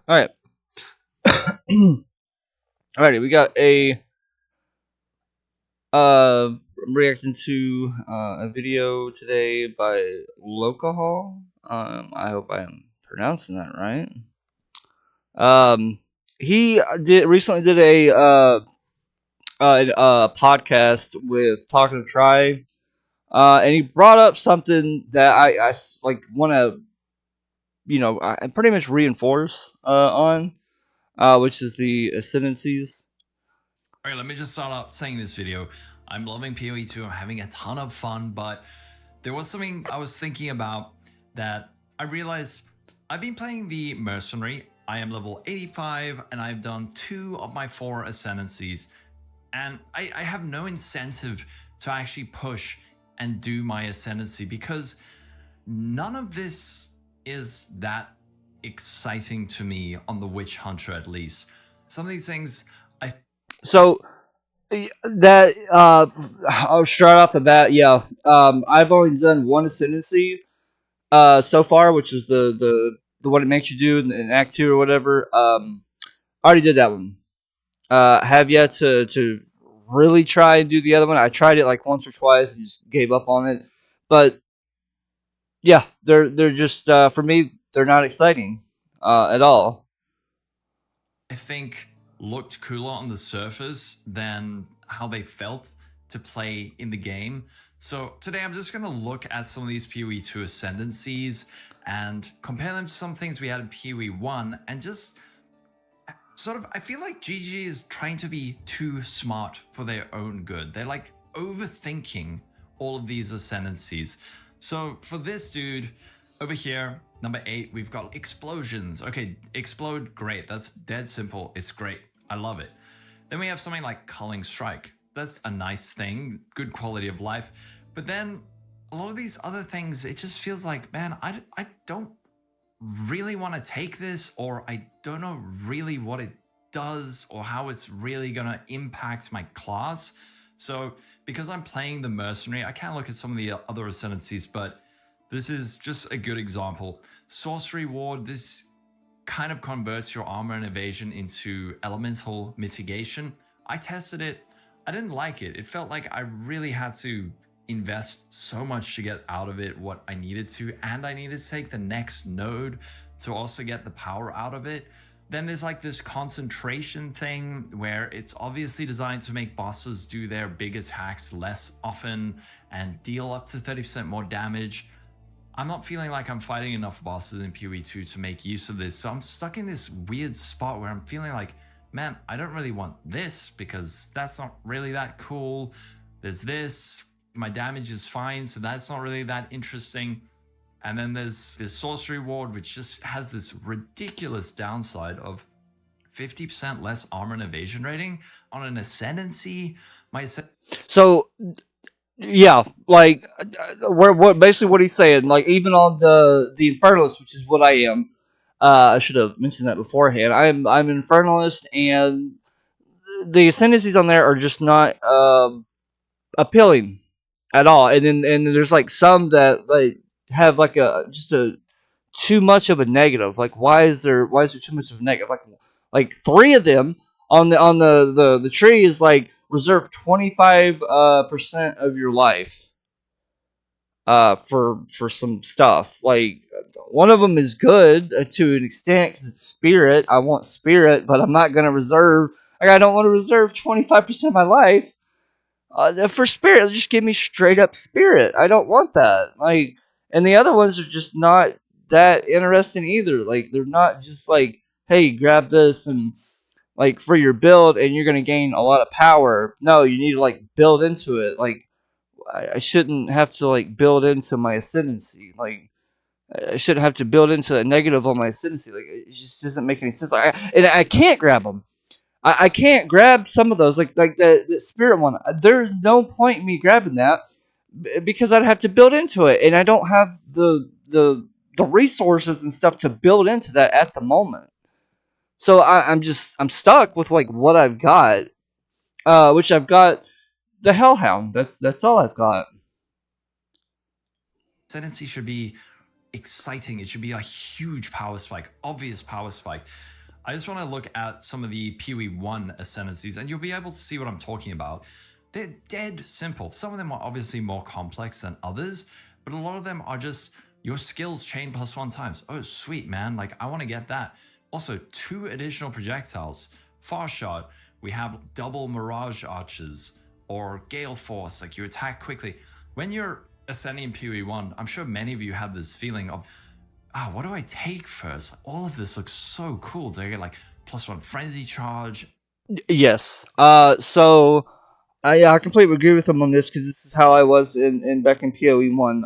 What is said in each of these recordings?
All right. Alrighty, we got a I'm reacting to a video today by LOLCOHol. I hope I'm pronouncing that right. Um, he did recently did a podcast with Talkative Try, and he brought up something that like want to I pretty much reinforce on, which is the ascendancies. Alright, let me just start out saying this video. I'm loving PoE 2, I'm having a ton of fun, but there was something I was thinking about that I realized I've been playing the Mercenary. I am level 85 and I've done 2 of my 4 ascendancies. And I have no incentive to actually push and do my ascendancy because none of this is that exciting to me on the Witch Hunter, at least. Some of these things I So that I'll start off the bat. Yeah, I've only done one ascendancy so far, which is the one it makes you do in Act Two or whatever. I already did that one. Have yet to really try and do the other one. I tried it like once or twice and just gave up on it. But yeah, they're just for me they're not exciting at all. think looked cooler on the surface than how they felt to play in the game. So today I'm just going to look at some of these PoE 2 ascendancies and compare them to some things we had in PoE 1 and just sort of, I feel like GG is trying to be too smart for their own good. They're like overthinking all of these ascendancies. So for this dude over here, number 8, we've got explosions. Okay, explode, great. That's dead simple. It's great. I love it. Then we have something like culling strike. That's a nice thing, good quality of life. But then a lot of these other things, it just feels like, man, I don't really want to take this, or I don't know really what it does or how it's really going to impact my class. So because I'm playing the mercenary, I can look at some of the other ascendancies, but this is just a good example. Sorcery ward, this kind of converts your armor and evasion into elemental mitigation. I tested it. I didn't like it. It felt like I really had to invest so much to get out of it what I needed to, and I needed to take the next node to also get the power out of it. Then there's like this concentration thing where it's obviously designed to make bosses do their big attacks less often and deal up to 30% more damage. I'm not feeling like I'm fighting enough bosses in PoE 2 to make use of this, so I'm stuck in this weird spot where I'm feeling like, man, I don't really want this because that's not really that cool. There's this, my damage is fine, so that's not really that interesting. And then there's this sorcery ward, which just has this ridiculous downside of 50% less armor and evasion rating on an ascendancy. So yeah, like what basically what he's saying, like even on the Infernalist, which is what I am. I should have mentioned that beforehand. I'm an Infernalist, and the ascendancies on there are just not appealing at all. And then there's like some that like have like a just a too much of a negative. Like why is there too much of a negative? Like three of them on the tree is like reserve 25% of your life for some stuff. Like one of them is good to an extent because it's spirit. I want spirit, but I'm not gonna reserve. Like I don't want to reserve 25% of my life for spirit. Just give me straight up spirit. I don't want that. Like, and the other ones are just not that interesting either. Like they're not just like, hey, grab this and like for your build and you're gonna gain a lot of power. No, you need to like build into it. Like I shouldn't have to like build into my ascendancy. Like I shouldn't have to build into a negative on my ascendancy. Like it just doesn't make any sense. And I can't grab them. I can't grab some of those. Like the spirit one. There's no point in me grabbing that because I'd have to build into it, and I don't have the resources and stuff to build into that at the moment. So I'm stuck with like what I've got, which I've got the Hellhound. That's all I've got. Ascendancy should be exciting. It should be a huge power spike, obvious power spike. I just want to look at some of the PoE 1 ascendancies, and you'll be able to see what I'm talking about. They're dead simple. Some of them are obviously more complex than others, but a lot of them are just your skills chain +1 times. Oh, sweet, man. Like, I want to get that. Also, 2 additional projectiles. Far shot, we have double mirage archers or gale force, like you attack quickly. When you're ascending in PoE 1, I'm sure many of you have this feeling of, what do I take first? All of this looks so cool. Do I get like +1 frenzy charge? Yes. So I completely agree with him on this because this is how I was in back in PoE one.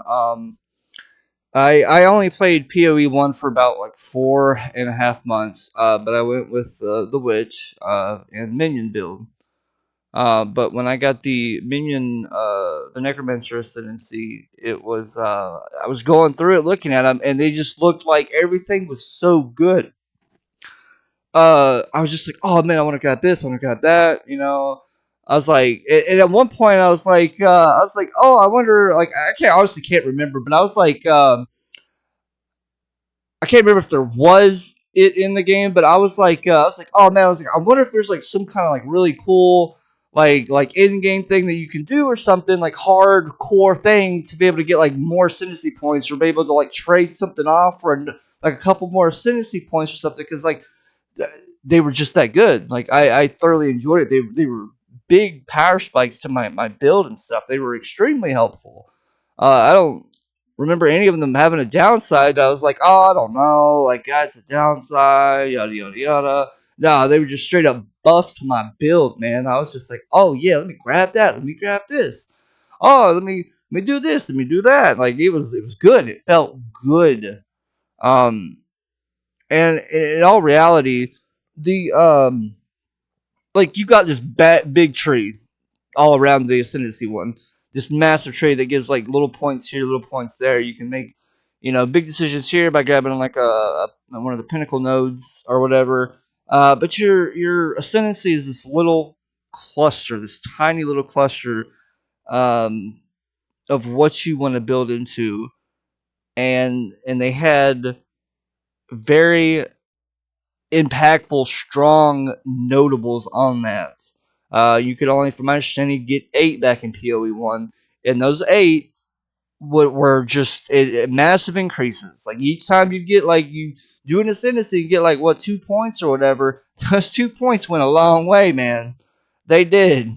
I only played PoE one for about like 4.5 months. But I went with the witch and minion build. But when I got the minion, the necromancer ascendancy, it was I was going through it, looking at them, and they just looked like everything was so good. I was just like, oh man, I want to grab this, I want to grab that, I was like, and at one point, I was like, oh, I wonder, like, I can't honestly can't remember, but I was like, I can't remember if there was it in the game, but I was like, oh man, I was like, I wonder if there's like some kind of like really cool like in game thing that you can do or something like hardcore thing to be able to get like more ascendancy points or be able to like trade something off for like a couple more ascendancy points or something because like they were just that good. Like I thoroughly enjoyed it. They were big power spikes to my build and stuff. They were extremely helpful. I don't remember any of them having a downside. I was like, oh, I don't know, like that's a downside, yada yada yada. No, they were just straight up buffed my build, man. I was just like, oh yeah, let me grab that, let me grab this. Oh, let me do this, let me do that. Like it was good. It felt good. Um, and in all reality, the like you got this big tree all around the ascendancy one. This massive tree that gives like little points here, little points there. You can make, big decisions here by grabbing like one of the pinnacle nodes or whatever. But your ascendancy is this little cluster, this tiny little cluster um, of what you want to build into, and they had very impactful, strong notables on that. You could only, from my understanding, get 8 back in PoE one, and those 8 were just massive increases. Like each time you get like you do an ascendancy, you get like what 2 points or whatever. Those 2 points went a long way, man. They did.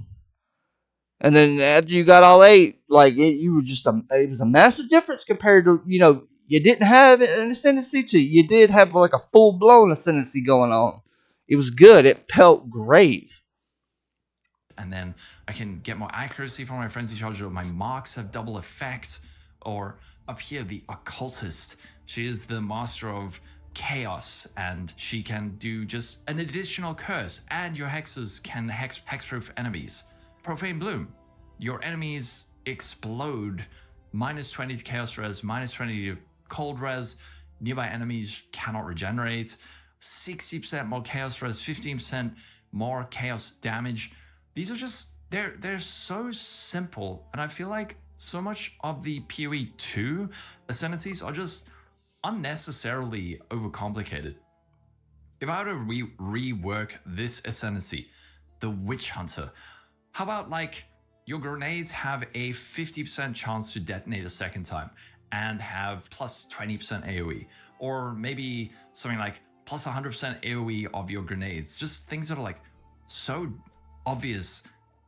And then after you got all 8, like you were just it was a massive difference compared to you didn't have an ascendancy to you did have like a full blown ascendancy going on. It was good. It felt great. And then I can get more accuracy from my frenzy charge, or my marks have double effect. Or up here, the occultist. She is the master of chaos, and she can do just an additional curse, and your hexes can hexproof enemies. Profane Bloom. Your enemies explode. -20 to chaos res, -20 to cold res. Nearby enemies cannot regenerate. 60% more chaos res, 15% more chaos damage. These are just they're so simple, and I feel like so much of the PoE 2 ascendancies are just unnecessarily overcomplicated. If I were to rework this ascendancy, the Witch Hunter, how about like your grenades have a 50% chance to detonate a second time and have plus 20% AoE, or maybe something like plus 100% AoE of your grenades. Just things that are like so obvious.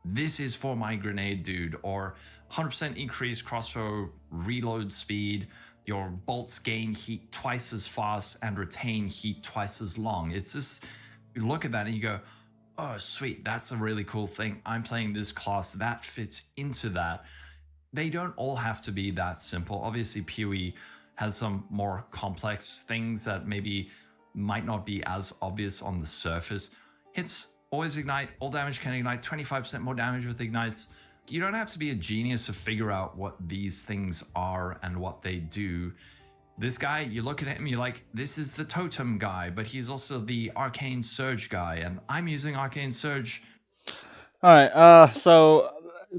This is for my grenade dude, or 100% increase crossbow reload speed. Your bolts gain heat twice as fast and retain heat twice as long. It's just, you look at that and you go, oh, sweet, that's a really cool thing. I'm playing this class that fits into that. They don't all have to be that simple. Obviously, PoE has some more complex things that maybe might not be as obvious on the surface. Hits always ignite, all damage can ignite, 25% more damage with ignites. You don't have to be a genius to figure out what these things are and what they do. This guy, you look at him, you're like, this is the totem guy, but he's also the arcane surge guy, and I'm using arcane surge. All right. So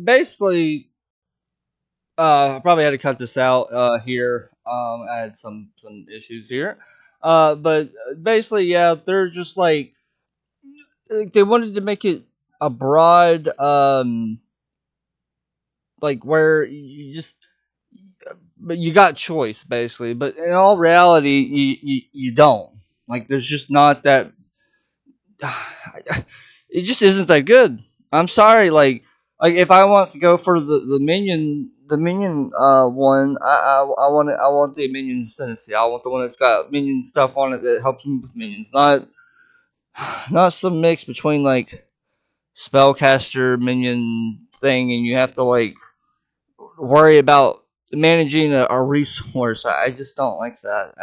basically, I probably had to cut this out here. I had some issues here. But basically, yeah, they're just like they wanted to make it a broad, like where you just, but you got choice basically. But in all reality, you don't. Like, there's just not that. It just isn't that good. I'm sorry. Like if I want to go for the minion one, I want the minion ascendancy. I want the one that's got minion stuff on it that helps me with minions, not some mix between like spellcaster minion thing, and you have to like worry about managing a resource. I just don't like that.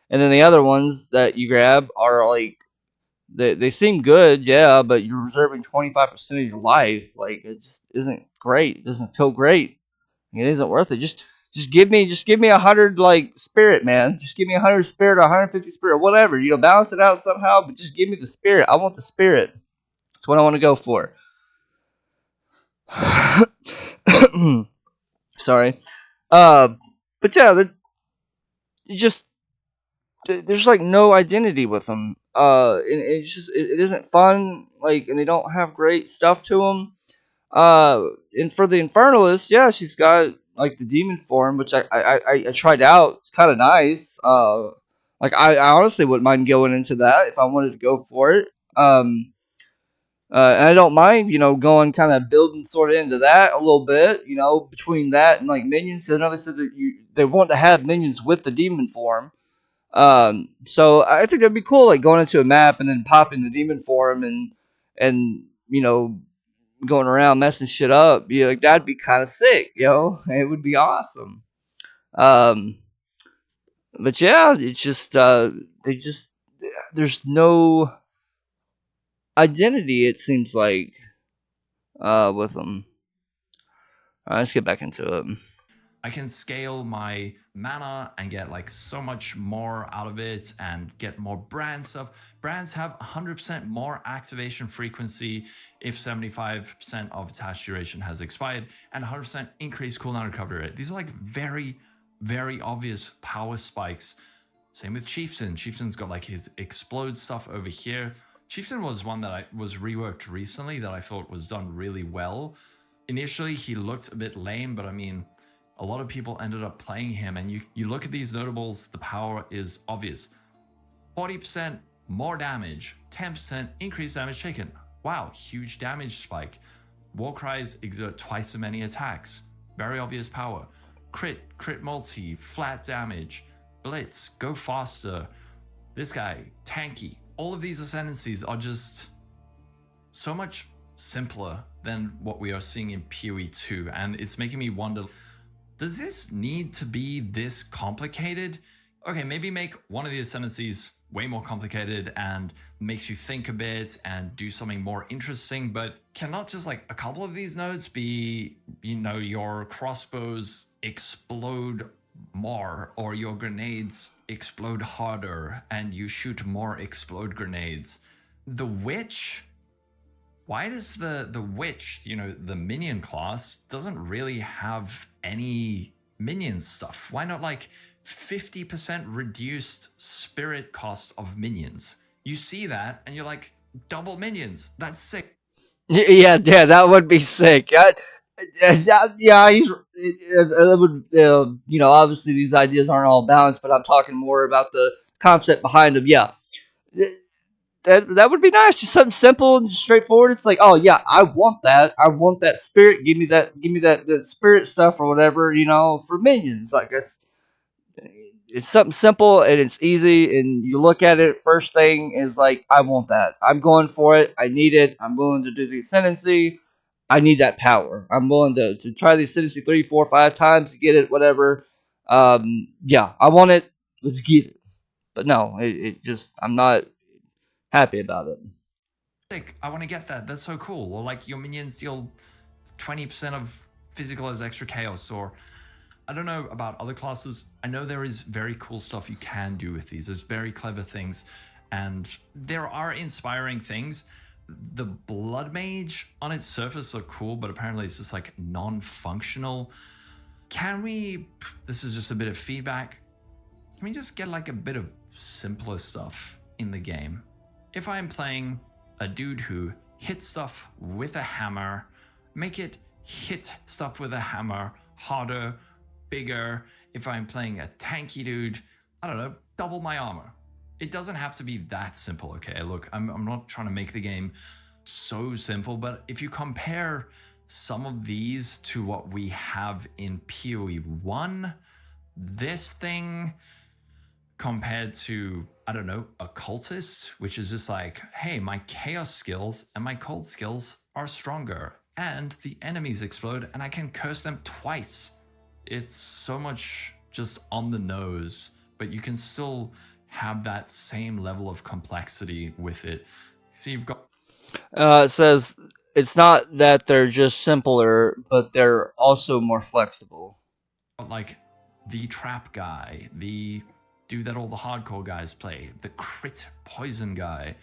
And then the other ones that you grab are like they seem good, yeah, but you're reserving 25% of your life. Like, it just isn't great. It doesn't feel great. It isn't worth it. Just give me 100 like spirit, man. Just give me 100 spirit or 150 spirit, whatever. Balance it out somehow, but just give me the spirit. I want the spirit. That's what I want to go for. Sorry. Uh, but yeah, you just there's like no identity with them. And it isn't fun. Like, and they don't have great stuff to them. And for the Infernalist, yeah, she's got like the demon form, which I tried out. It's kind of nice. Like I honestly wouldn't mind going into that if I wanted to go for it. And I don't mind, going kind of building sort of into that a little bit, between that and like minions. Because I know they said that they want to have minions with the demon form. So I think that'd be cool, like going into a map and then popping the demon form and going around messing shit up. Yeah, like that'd be kind of sick, It would be awesome. Um, but yeah, it's just they just there's no identity. It seems like with them. Let's get back into it. I can scale my mana and get like so much more out of it and get more brand stuff. Brands have 100% more activation frequency if 75% of attached duration has expired and 100% increased cooldown recovery rate. These are like very, very obvious power spikes. Same with Chieftain. Chieftain's got like his explode stuff over here. Chieftain was one that was reworked recently that I thought was done really well. Initially, he looked a bit lame, but I mean, a lot of people ended up playing him, and you look at these notables, the power is obvious. 40% more damage, 10% increased damage taken. Wow, huge damage spike. Warcries exert twice as many attacks. Very obvious power. Crit multi, flat damage. Blitz, go faster. This guy, tanky. All of these ascendancies are just so much simpler than what we are seeing in PoE 2, and it's making me wonder, does this need to be this complicated? Okay, maybe make one of the ascendancies way more complicated and makes you think a bit and do something more interesting, but cannot just like a couple of these nodes be, your crossbows explode more or your grenades explode harder and you shoot more explode grenades? The witch, why does the witch, the minion class, doesn't really have any minion stuff? Why not like 50% reduced spirit cost of minions? You see that and you're like, double minions, that's sick. Yeah, that would be sick. Yeah, it would. Obviously these ideas aren't all balanced, but I'm talking more about the concept behind them. Yeah, that would be nice. Just something simple and straightforward. It's like, oh yeah, I want that. I want that spirit. Give me that. Give me that spirit stuff or whatever. For minions. Like, it's something simple and it's easy. And you look at it. First thing is like, I want that. I'm going for it. I need it. I'm willing to do the ascendancy. I need that power. I'm willing to try the ascendancy 3, 4, 5 times to get it. Whatever. Yeah, I want it. Let's get it. But no, it just I'm not happy about it. Sick, I want to get that. That's so cool. Or like your minions deal 20% of physical as extra chaos, or I don't know about other classes. I know there is very cool stuff you can do with these. There's very clever things, and there are inspiring things. The Blood Mage on its surface look cool, but apparently it's just like non-functional. can we, this is just a bit of feedback, can we just get like a bit of simpler stuff in the game? If I'm playing a dude who hits stuff with a hammer, make it hit stuff with a hammer harder, bigger. If I'm playing a tanky dude, I don't know, double my armor. It doesn't have to be that simple, okay? Look, I'm not trying to make the game so simple, but if you compare some of these to what we have in PoE 1, this thing compared to, I don't know, a cultist, which is just like, hey, my chaos skills and my cold skills are stronger, and the enemies explode, and I can curse them twice. It's so much just on the nose, but you can still have that same level of complexity with it. So you've got It says it's not that they're just simpler, but they're also more flexible. like the trap guy, the dude that all the hardcore guys play, the crit poison guy.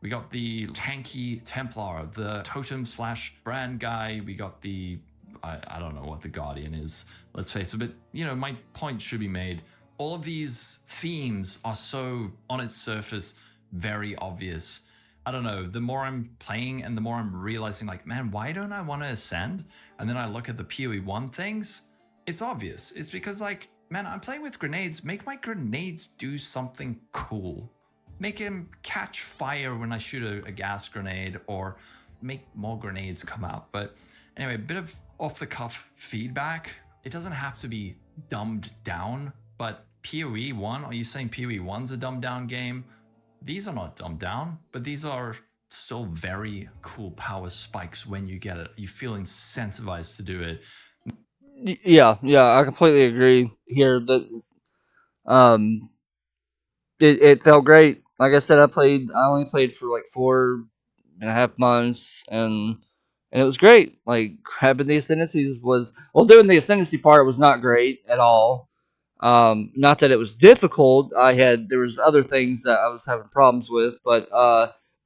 We got the tanky Templar, the totem slash brand guy. We got the, I don't know what the Guardian is, let's face it, but you know, my point should be made. All of these themes are so, on its surface, very obvious. I don't know, the more I'm playing and the more I'm realizing, like, man, why don't I want to ascend? And then I look at the PoE 1 things, it's obvious. It's because, like, man, I'm playing with grenades. Make my grenades do something cool. Make him catch fire when I shoot a gas grenade, or make more grenades come out. But anyway, a bit of off the cuff feedback. It doesn't have to be dumbed down, but PoE 1, are you saying PoE 1's a dumbed down game? These are not dumbed down, but these are still very cool power spikes when you get it. You feel incentivized to do it. Yeah, I completely agree here. That um, it felt great. Like I said, I only played for like 4.5 months, and it was great. Like grabbing the ascendancies was, well, doing the ascendancy part was not great at all. Not that it was difficult. There was other things that I was having problems with, but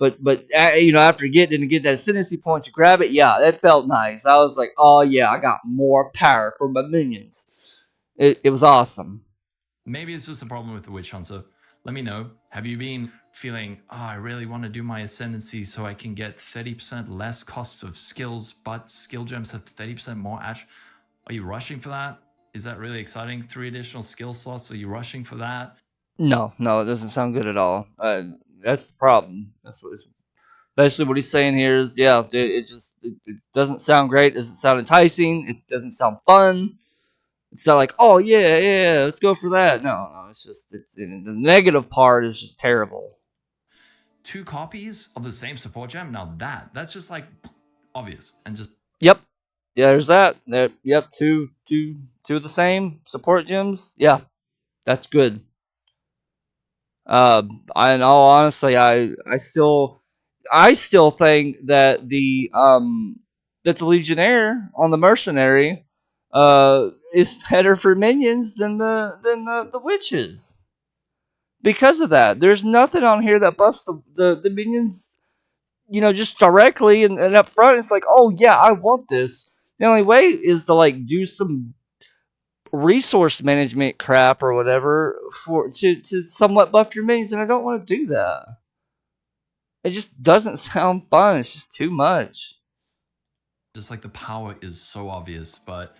you know, after getting to get that ascendancy point to grab it, yeah, that felt nice. I was like, oh yeah, I got more power for my minions. It was awesome. Maybe it's just a problem with the Witch Hunter. Let me know. Have you been feeling, oh, I really want to do my ascendancy so I can get 30% less cost of skills, but skill gems have 30% more ash? Are you rushing for that? Is that really exciting? 3 additional skill slots. Are you rushing for that? No, it doesn't sound good at all. That's the problem. That's what. Basically, what he's saying here is, yeah, it doesn't sound great. It doesn't sound enticing. It doesn't sound fun. It's not like, oh yeah, let's go for that. No, it's just the negative part is just terrible. 2 copies of the same support gem? Now that's just like obvious and just Yep, yeah, there's that. Yep, two of the same support gems. Yeah, that's good. Uh, in all honesty, I still think that the Legionnaire on the Mercenary is better for minions than the witches. Because of that, there's nothing on here that buffs the minions, you know, just directly and up front. It's like, oh yeah, I want this. The only way is to like do some resource management crap or whatever to somewhat buff your minions, and I don't want to do that. It just doesn't sound fun. It's just too much. like the power is so obvious. But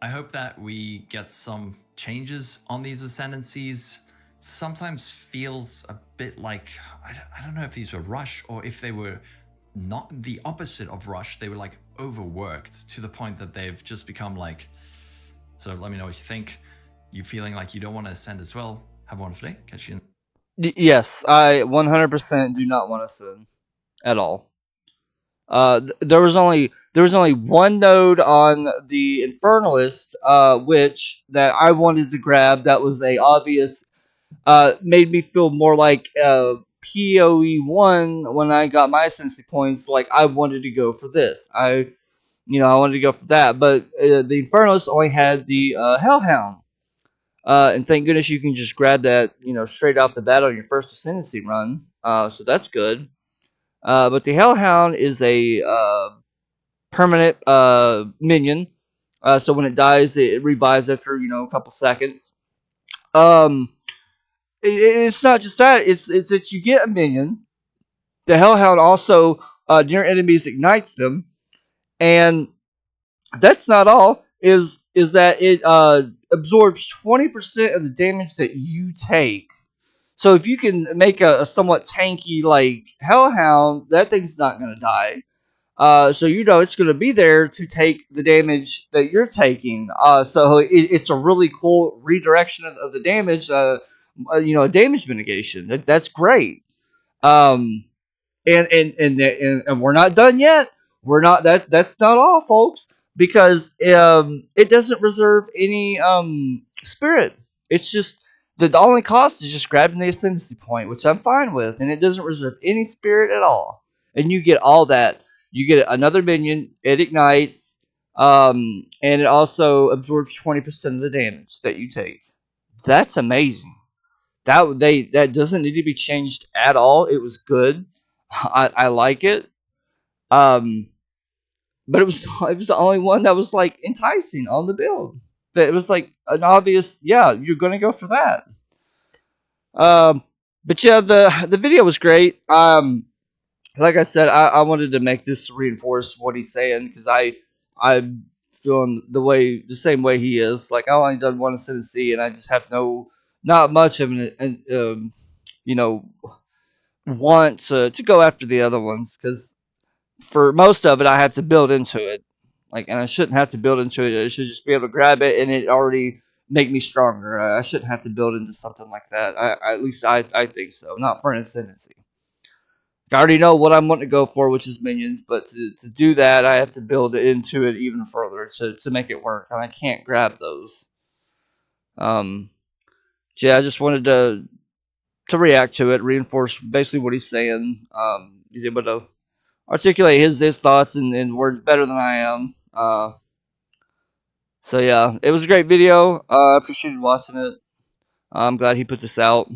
I hope that we get some changes on these ascendancies. Sometimes feels a bit like, I don't know if these were rush or if they were not the opposite of rush. They were like overworked to the point that they've just become like, so let me know what you think. You feeling like you don't want to ascend as well? Have a wonderful day. Catch you in. Yes, I 100% do not want to sin at all. There was only one node on the Infernalist, which that I wanted to grab. That was a obvious. Made me feel more like PoE 1 when I got my ascendancy points. Like I wanted to go for this. I wanted to go for that. But the Infernalist only had the Hellhound. And thank goodness you can just grab that, straight off the bat on your first ascendancy run. So that's good. But the Hellhound is a permanent minion. So when it dies, it revives after a couple seconds. Um, it's not just that; it's that you get a minion. The Hellhound also near enemies ignites them, and that's not all. Is that it absorbs 20% of the damage that you take. So if you can make a somewhat tanky like Hellhound, that thing's not going to die. So it's going to be there to take the damage that you're taking. So it's a really cool redirection of the damage. A damage mitigation. That's great. Um, and we're not done yet. We're not that's not all, folks, because it doesn't reserve any spirit. It's just the only cost is just grabbing the ascendancy point, which I'm fine with, and it doesn't reserve any spirit at all. And you get all that. You get another minion. It ignites, and it also absorbs 20% of the damage that you take. That's amazing. That doesn't need to be changed at all. It was good. I like it. Um, but it was the only one that was like enticing on the build. That it was like an obvious, yeah, you're gonna go for that. Um, but yeah, the video was great. Like I said, I wanted to make this to reinforce what he's saying because I'm feeling the same way he is. Like I only done one ascendancy, and I just have not much of an you know want to go after the other ones because for most of it, I have to build into it. And I shouldn't have to build into it. I should just be able to grab it and it already make me stronger. I shouldn't have to build into something like that. At least I think so. Not for an ascendancy. I already know what I'm wanting to go for, which is minions. But to do that, I have to build into it even further to make it work. And I can't grab those. Um, yeah, I just wanted to react to it, reinforce basically what he's saying. He's able to articulate his thoughts in words better than I am. So yeah, it was a great video. I appreciated watching it. I'm glad he put this out.